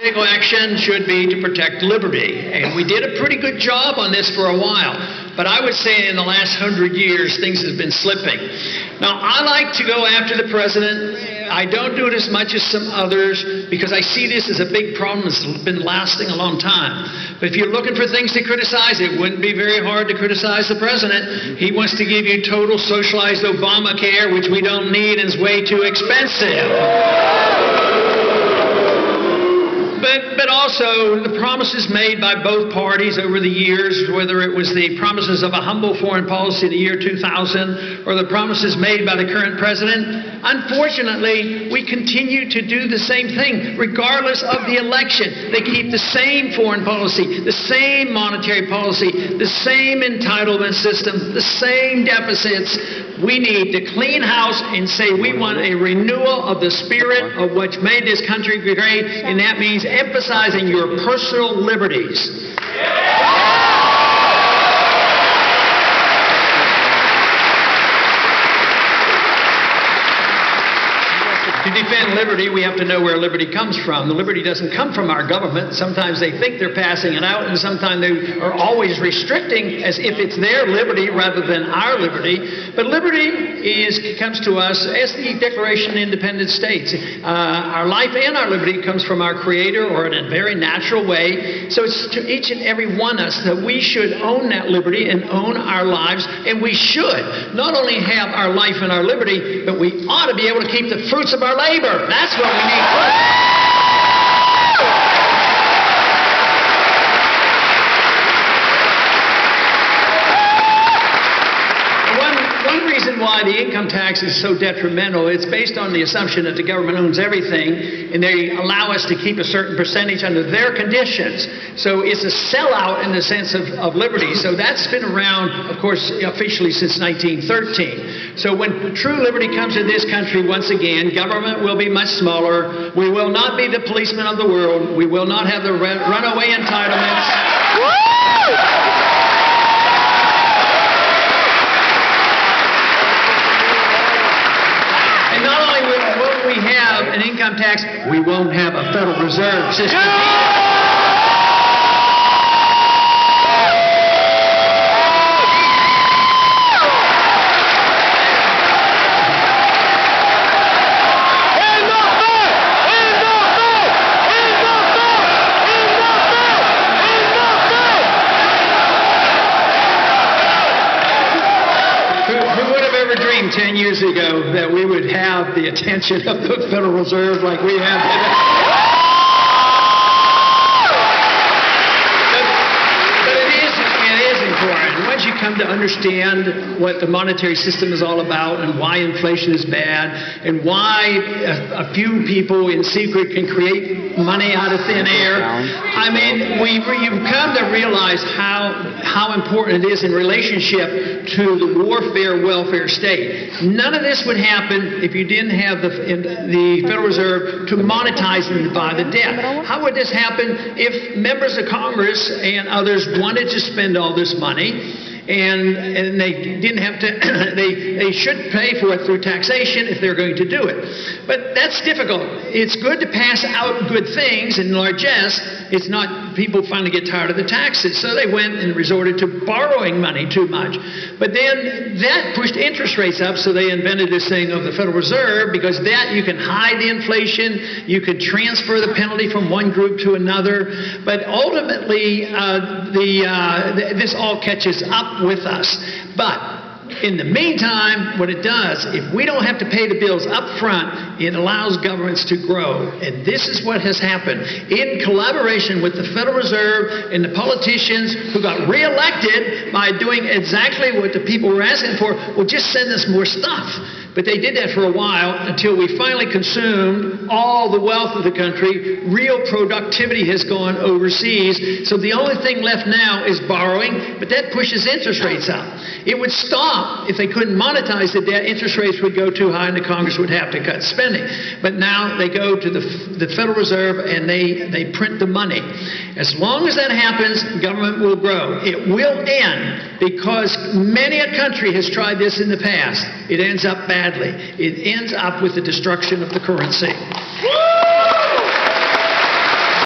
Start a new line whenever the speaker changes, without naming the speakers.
Political action should be to protect liberty, and we did a pretty good job on this for a while. But I would say in the last 100 years, things have been slipping. Now, I like to go after the president. I don't do it as much as some others because I see this as a big problem that's been lasting a long time. But if you're looking for things to criticize, it wouldn't be very hard to criticize the president. He wants to give you total socialized Obamacare, which we don't need and is way too expensive. But also the promises made by both parties over the years, whether it was the promises of a humble foreign policy in the year 2000 or the promises made by the current president, unfortunately, we continue to do the same thing regardless of the election. They keep the same foreign policy, the same monetary policy, the same entitlement system, the same deficits. We need to clean house and say we want a renewal of the spirit of what made this country great, and that means emphasizing your personal liberties. To defend liberty, we have to know where liberty comes from. The liberty doesn't come from our government. Sometimes they think they're passing it out, and sometimes they are always restricting as if it's their liberty rather than our liberty. But liberty comes to us as the Declaration of Independent States. Our life and our liberty comes from our Creator, or in a very natural way. So it's to each and every one of us that we should own that liberty and own our lives, and we should not only have our life and our liberty, but we ought to be able to keep the fruits of our labor. That's what we need first. One reason why the income tax is so detrimental, it's based on the assumption that the government owns everything and they allow us to keep a certain percentage under their conditions. So it's a sellout in the sense of liberty. So that's been around, of course, officially since 1913. So when true liberty comes to this country, once again, government will be much smaller. We will not be the policemen of the world. We will not have the runaway entitlements. And not only won't we have an income tax, we won't have a Federal Reserve system. Who would have ever dreamed 10 years ago that we would have the attention of the Federal Reserve like we have today? But it is important. Once you come to understand what the monetary system is all about and why inflation is bad and why a few people in secret can create money out of thin air, I mean, you've come to realize how important it is in relationship to the warfare welfare state. None of this would happen if you didn't have the Federal Reserve to monetize and buy the debt. How would this happen if members of Congress and others wanted to spend all this money and they didn't have to, they should pay for it through taxation if they're going to do it. But that's difficult. It's good to pass out good things and largesse. It's not, people finally get tired of the taxes, so they went and resorted to borrowing money too much. But then that pushed interest rates up, so they invented this thing of the Federal Reserve, because that you can hide the inflation, you could transfer the penalty from one group to another, but ultimately this all catches up with us. But in the meantime, what it does, if we don't have to pay the bills up front, it allows governments to grow. And this is what has happened. In collaboration with the Federal Reserve and the politicians who got reelected by doing exactly what the people were asking for, well, just send us more stuff. But they did that for a while until we finally consumed all the wealth of the country. Real productivity has gone overseas. So the only thing left now is borrowing, but that pushes interest rates up. It would stop if they couldn't monetize the debt. Interest rates would go too high and the Congress would have to cut spending. But now they go to the Federal Reserve and they print the money. As long as that happens, government will grow. It will end because many a country has tried this in the past. It ends up badly. It ends up with the destruction of the currency.